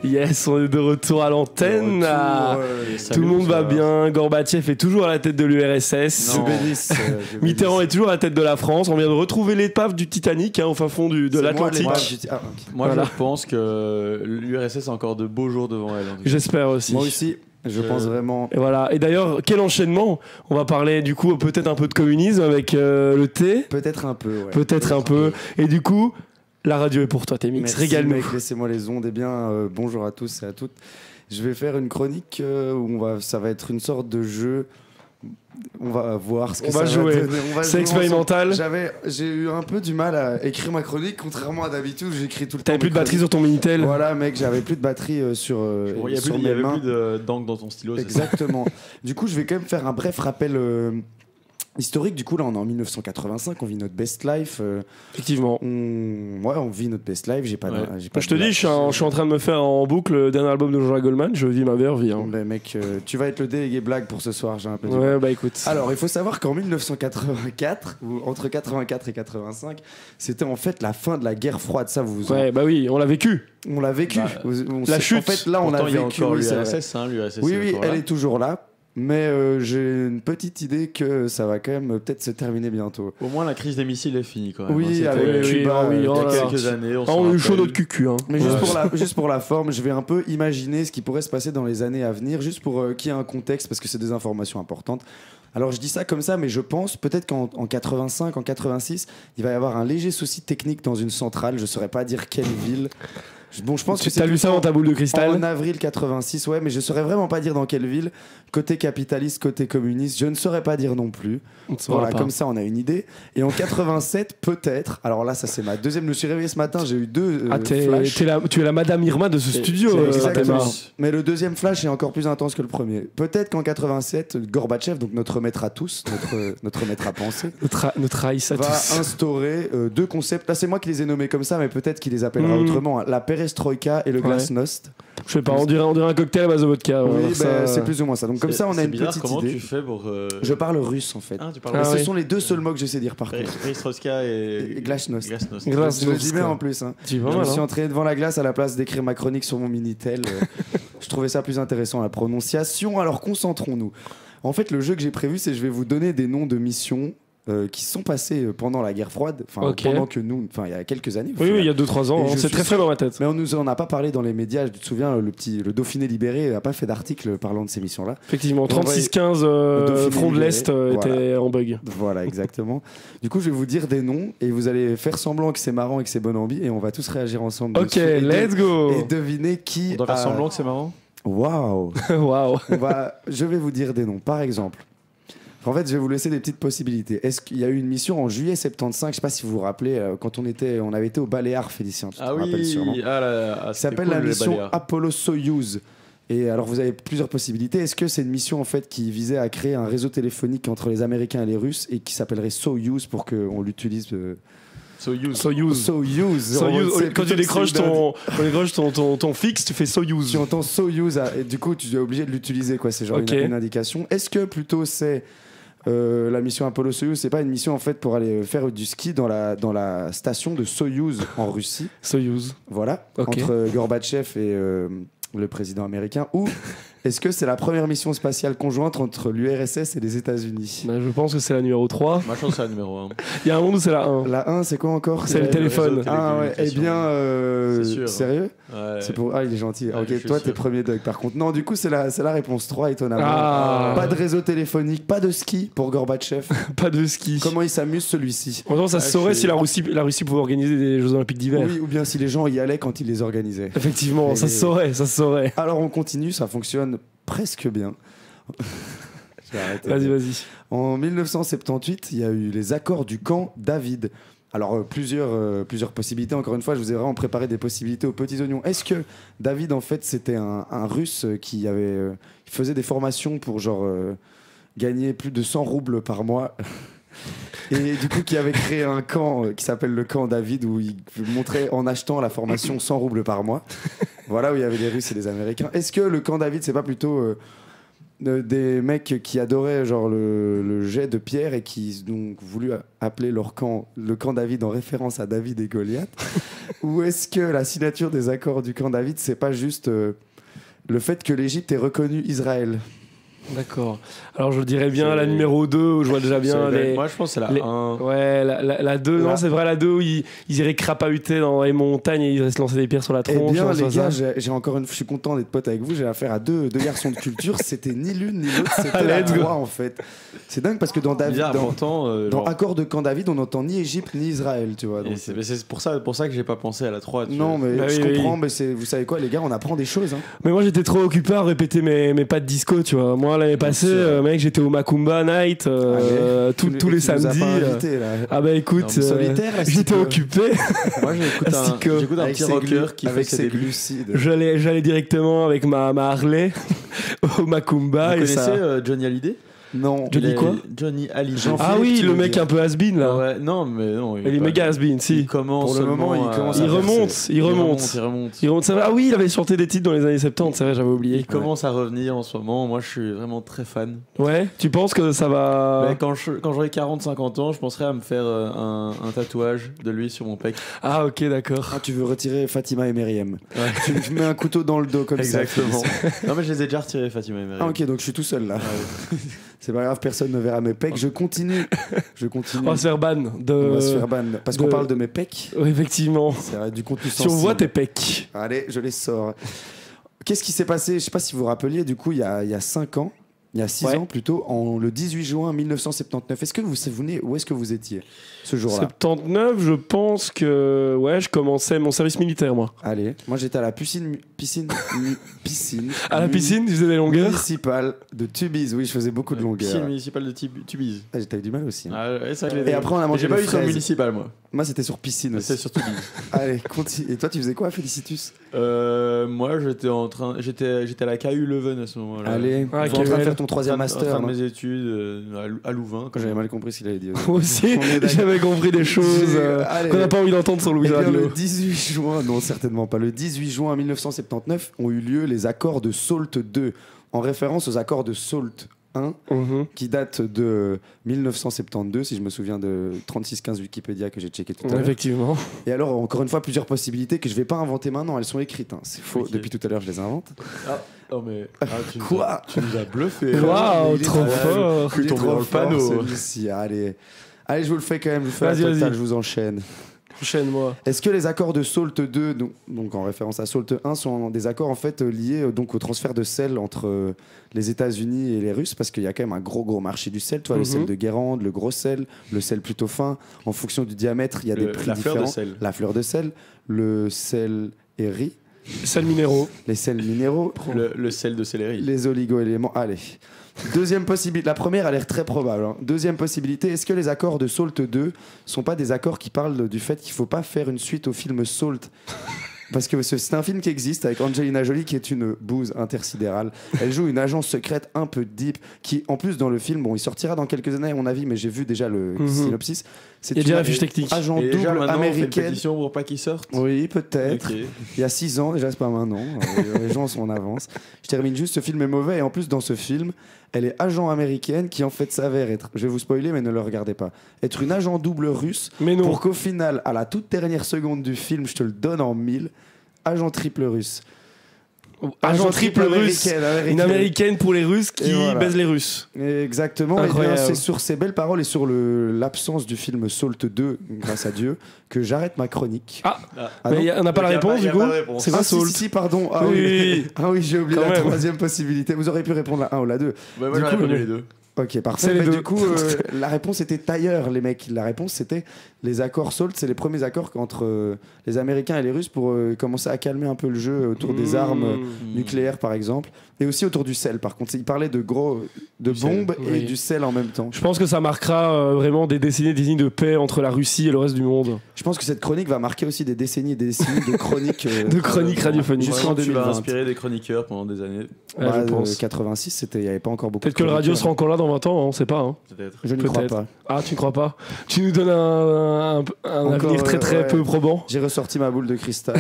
Yes, on est de retour à l'antenne. Tout le monde va bien. Gorbatchev est toujours à la tête de l'URSS. Mitterrand est toujours à la tête de la France. On vient de retrouver l'épave du Titanic au fin fond de l'Atlantique. Moi, voilà. Je pense que l'URSS a encore de beaux jours devant elle. J'espère aussi. Moi aussi. Je pense vraiment. Et voilà. Et d'ailleurs, quel enchaînement. On va parler du coup peut-être un peu de communisme avec le thé. Peut-être un peu. Ouais. Peut-être un peu. Et du coup, la radio est pour toi, Témix. Régale-nous. Mec, laissez-moi les ondes. Eh bien, bonjour à tous et à toutes. Je vais faire une chronique où ça va être une sorte de jeu. On va voir ce que ça va jouer. C'est expérimental. J'ai eu un peu du mal à écrire ma chronique, contrairement à d'habitude où j'écris tout le temps. T'avais plus de batterie sur ton Minitel. Voilà, mec, j'avais plus de batterie sur mes mains. Il y avait plus d'encre dans ton stylo. Exactement. Du coup, je vais quand même faire un bref rappel historique. Du coup, là, on est en 1985, on vit notre best life. Effectivement. On vit notre best life. J'ai pas je te dis, je suis en train de me faire en boucle le dernier album de Jean-Jacques Goldman. Je vis ma meilleure vie. Ben, mec, tu vas être le délégué blague pour ce soir, j'ai un peu dit. Ouais, bah écoute. Alors, il faut savoir qu'en 1984, ou entre 84 et 85, c'était en fait la fin de la guerre froide. Ça, vous. Ouais, bah oui, on l'a vécu. On l'a vécu. La chute. En fait, là, on a vécu. L'URSS, oui, elle est toujours là. Mais j'ai une petite idée que ça va quand même peut-être se terminer bientôt. Au moins la crise des missiles est finie quand même. Oui, avec Cuba, il y a quelques années. On a eu chaud notre cucu. Mais juste pour la forme, je vais un peu imaginer ce qui pourrait se passer dans les années à venir, juste pour qu'il y ait un contexte, parce que c'est des informations importantes. Alors je dis ça comme ça, mais je pense peut-être qu'en 85, en 86, il va y avoir un léger souci technique dans une centrale. Je ne saurais pas dire quelle ville. Bon, je pense que t'as lu ça dans ta boule de cristal. En avril 86, ouais, mais je saurais vraiment pas dire dans quelle ville. Côté capitaliste, côté communiste, je ne saurais pas dire non plus. Voilà, comme ça, on a une idée. Et en 87, peut-être. Alors là, ça c'est ma deuxième. Je me suis réveillé ce matin, j'ai eu deux flashs. Tu es la Madame Irma de ce studio. Exactement. Mais le deuxième flash est encore plus intense que le premier. Peut-être qu'en 87, Gorbatchev, donc notre maître à tous, notre maître à penser, notre Aïs à va tous, instaurer deux concepts. Là, c'est moi qui les ai nommés comme ça, mais peut-être qu'il les appellera autrement. La perestroïka et le glasnost. Je sais pas, on dirait un cocktail à base de vodka. Oui, c'est plus ou moins ça. Donc comme ça, on a une petite comment idée. Tu fais pour Je parle russe en fait. Ce sont les deux seuls mots que je sais dire par contre. Perestroïka et glasnost. Je le dis bien en plus. Je me suis entraîné devant la glace à la place d'écrire ma chronique sur mon Minitel. Je trouvais ça plus intéressant, la prononciation. Alors concentrons-nous. En fait, le jeu que j'ai prévu, c'est je vais vous donner des noms de missions qui sont passés pendant la guerre froide, pendant que nous, il y a quelques années. Oui, il y a 2-3 ans, c'est très frais dans ma tête. Mais on nous en a pas parlé dans les médias. Je te souviens, le Dauphiné libéré n'a pas fait d'article parlant de ces missions-là. Effectivement, 36-15 front de l'Est était en bug. Voilà, exactement. Du coup, je vais vous dire des noms et vous allez faire semblant que c'est marrant et que c'est bonne ambi et on va tous réagir ensemble. Ok, let's go. Et deviner qui. On doit faire semblant que c'est marrant. Waouh. Je vais vous dire des noms. Par exemple. En fait, je vais vous laisser des petites possibilités. Est-ce qu'il y a eu une mission en juillet 75? Je ne sais pas si vous vous rappelez, quand on avait été au Baléares, Félicien. Tu te rappelles sûrement. Ça s'appelle la mission Apollo-Soyuz. Et alors, vous avez plusieurs possibilités. Est-ce que c'est une mission en fait qui visait à créer un réseau téléphonique entre les Américains et les Russes et qui s'appellerait Soyuz pour qu'on l'utilise Soyuz. Quand tu décroches ton fixe, tu fais Soyuz. Tu entends Soyuz et du coup, tu es obligé de l'utiliser. C'est genre une indication. Est-ce que plutôt c'est la mission Apollo-Soyuz, c'est pas une mission en fait pour aller faire du ski dans la station de Soyuz en Russie. Soyuz. Voilà. Entre Gorbatchev et le président américain. Ou est-ce que c'est la première mission spatiale conjointe entre l'URSS et les États-Unis? Je pense que c'est la numéro 3. Moi, je pense que c'est la numéro 1. Il y a un monde où c'est la 1. La 1, c'est quoi encore? C'est le téléphone. Ah ouais, eh bien, c'est sûr, sérieux? Ouais. C'est pour... Ah, il est gentil. Ouais, ok, toi, t'es premier Doug. Par contre, non, du coup, c'est la réponse 3, étonnamment. Pas de réseau téléphonique, pas de ski pour Gorbatchev. Pas de ski. Comment il s'amuse celui-ci? En ça se saurait si la Russie pouvait organiser des Jeux Olympiques d'hiver. Oui, ou bien si les gens y allaient quand ils les organisaient. Effectivement, ça se saurait. Alors, on continue, ça fonctionne presque bien. Vas-y. En 1978, il y a eu les accords du camp David. Alors, plusieurs possibilités. Encore une fois, je vous ai vraiment préparé des possibilités aux petits oignons. Est-ce que David, en fait, c'était un Russe qui faisait des formations pour gagner plus de 100 roubles par mois et du coup qui avait créé un camp qui s'appelle le camp David où il montrait en achetant la formation 100 roubles par mois. Voilà, où il y avait les Russes et les Américains. Est-ce que le camp David, c'est pas plutôt des mecs qui adoraient le jet de pierre et qui ont voulu appeler leur camp le camp David en référence à David et Goliath? Ou est-ce que la signature des accords du camp David, c'est pas juste le fait que l'Égypte ait reconnu Israël? D'accord. Alors je dirais bien la numéro 2 où je vois déjà bien les... Moi je pense que c'est la 1. Ouais, la 2, non c'est vrai la 2 où ils iraient crapahuter dans les montagnes et ils iraient se lancer des pierres sur la tronche. Eh bien les gars, je suis content d'être pote avec vous, j'ai affaire à deux garçons de culture, c'était ni l'une ni l'autre, c'était la 3 en fait. C'est dingue parce que dans David, dans Accord de camp David, on n'entend ni Égypte ni Israël, tu vois. Donc c'est pour ça que j'ai pas pensé à la 3. Non mais je comprends, mais vous savez quoi les gars, on apprend des choses. Mais moi j'étais trop occupé à répéter mes pas de disco, tu vois. Moi l'année passée, mec, j'étais au Macumba Night tous les samedis. Ah bah écoute, j'étais occupé. Moi j'écoute un petit rocker qui fait ses glucides. J'allais directement avec ma Harley au Macumba. Vous connaissez Johnny Hallyday? Non. Johnny quoi? Johnny Hallyday. Ah oui, le mec un peu has-been là. Ouais, non. Il est méga has-been, si. Il commence. Pour le moment, il remonte. C'est vrai. Ah oui, il avait chanté des titres dans les années 70, c'est vrai, j'avais oublié. Il commence à revenir en ce moment. Moi, je suis vraiment très fan. Ouais, tu penses que ça va. Quand j'aurai 40-50 ans, je penserai à me faire un tatouage de lui sur mon pec. Ah, ok, d'accord. Ah, tu veux retirer Fatima et Myriam. Ouais. Tu mets un couteau dans le dos comme Exactement. ça. Exactement. Non, mais je les ai déjà retirés, Fatima et Myriam. Ah, ok, donc je suis tout seul là. Ouais. C'est pas grave, personne ne verra mes pecs. Je continue. On va se faire ban. On va se faire ban. Parce qu'on parle de mes pecs. Oui, effectivement. C'est vrai, du contenu sensible. Si on voit tes pecs. Allez, je les sors. Qu'est-ce qui s'est passé? Je sais pas si vous vous rappeliez, du coup, il y a 5 ans. Il y a 6 ans plutôt, le 18 juin 1979. Est-ce que vous vous souvenez où est-ce que vous étiez ce jour-là? 79, je pense que je commençais mon service militaire, moi. Allez, moi j'étais à la piscine. À la piscine, tu faisais des longueurs municipale de Tubize, oui, je faisais beaucoup de longueurs. Piscine municipale de Tubize. Ah, j'avais du mal aussi. Et après, on a mangé. J'ai pas eu sur municipal, moi. Moi, c'était sur piscine aussi. C'était sur Tubize. Allez, continue. Et toi, tu faisais quoi, Félicitus? Moi, j'étais à la KU Leuven à ce moment-là. Allez, tu es en train de faire ton 3e master. En train de mes études à Louvain. Quand j'avais mal compris ce qu'il avait dit. Moi aussi, j'avais compris des choses qu'on n'a pas envie d'entendre sur Louis Radio. Le 18 juin, non, certainement pas. Le 18 juin 1979 ont eu lieu les accords de Salt II, en référence aux accords de Salt I, qui datent de 1972, si je me souviens de 3615 Wikipédia que j'ai checké tout à l'heure. Effectivement. Et alors, encore une fois, plusieurs possibilités que je vais pas inventer maintenant, elles sont écrites. C'est faux, depuis tout à l'heure, je les invente. Oh mais quoi? Tu nous as bluffé. Waouh, trop fort. Je suis tombé dans le panneau. Allez, je vous le fais quand même. Je vous fais la totale, je vous enchaîne. Enchaîne-moi. Est-ce que les accords de Salt II, donc en référence à Salt I, sont des accords en fait liés donc au transfert de sel entre les États-Unis et les Russes, parce qu'il y a quand même un gros marché du sel, tu vois, le sel de Guérande, le gros sel, le sel plutôt fin. En fonction du diamètre, il y a des prix différents. La fleur de sel, le sel et riz. Sels minéraux. Les sels minéraux. Le sel de céleri. Les oligo-éléments. Allez. Deuxième possibilité. La première a l'air très probable. Deuxième possibilité. Est-ce que les accords de Salt 2 sont pas des accords qui parlent du fait qu'il faut pas faire une suite au film Salt? Parce que c'est un film qui existe avec Angelina Jolie qui est une bouse intersidérale. Elle joue une agence secrète un peu deep qui, en plus, dans le film, bon, il sortira dans quelques années à mon avis, mais j'ai vu déjà le synopsis. C'est une déjà fiche technique. Agent double américaine. On fait une pétition pour pas qu'il sorte. Oui, peut-être. Okay. Il y a 6 ans, déjà c'est pas maintenant. Les gens sont en avance. Je termine juste, ce film est mauvais et en plus dans ce film, elle est agent américaine qui en fait s'avère être, je vais vous spoiler mais ne le regardez pas, être une agent double russe pour qu'au final, à la toute dernière seconde du film, je te le donne en 1000, agent triple russe. Agent triple russe, une américaine pour les Russes qui baise les Russes. Exactement. Et bien, c'est sur ces belles paroles et sur l'absence du film Salt 2, grâce à Dieu, que j'arrête ma chronique. Mais on n'a pas la réponse du coup. C'est pas Salt. Si, pardon. Oui, j'ai oublié la troisième possibilité. Vous auriez pu répondre la 1 ou la 2. Moi j'aurais répondu les deux. Ok, parfait. Mais du coup, la réponse était ailleurs, les mecs. La réponse, c'était les accords SALT. C'est les premiers accords entre les Américains et les Russes pour commencer à calmer un peu le jeu autour des armes nucléaires, par exemple. Et aussi autour du sel, par contre. Ils parlaient de bombes et du sel en même temps. Je pense que ça marquera vraiment des décennies de paix entre la Russie et le reste du monde. Je pense que cette chronique va marquer aussi des décennies et des décennies de chroniques. De chroniques radiophoniques. Jusqu'en 2020. Tu vas inspirer des chroniqueurs pendant des années. Je pense. 86, il n'y avait pas encore beaucoup de chroniqueurs. Peut-être que le radio sera encore là dans 20 ans, on ne sait pas. Hein. Peut-être. Je ne crois pas. Ah, tu ne crois pas? Tu nous donnes un avenir très peu probant. J'ai ressorti ma boule de cristal.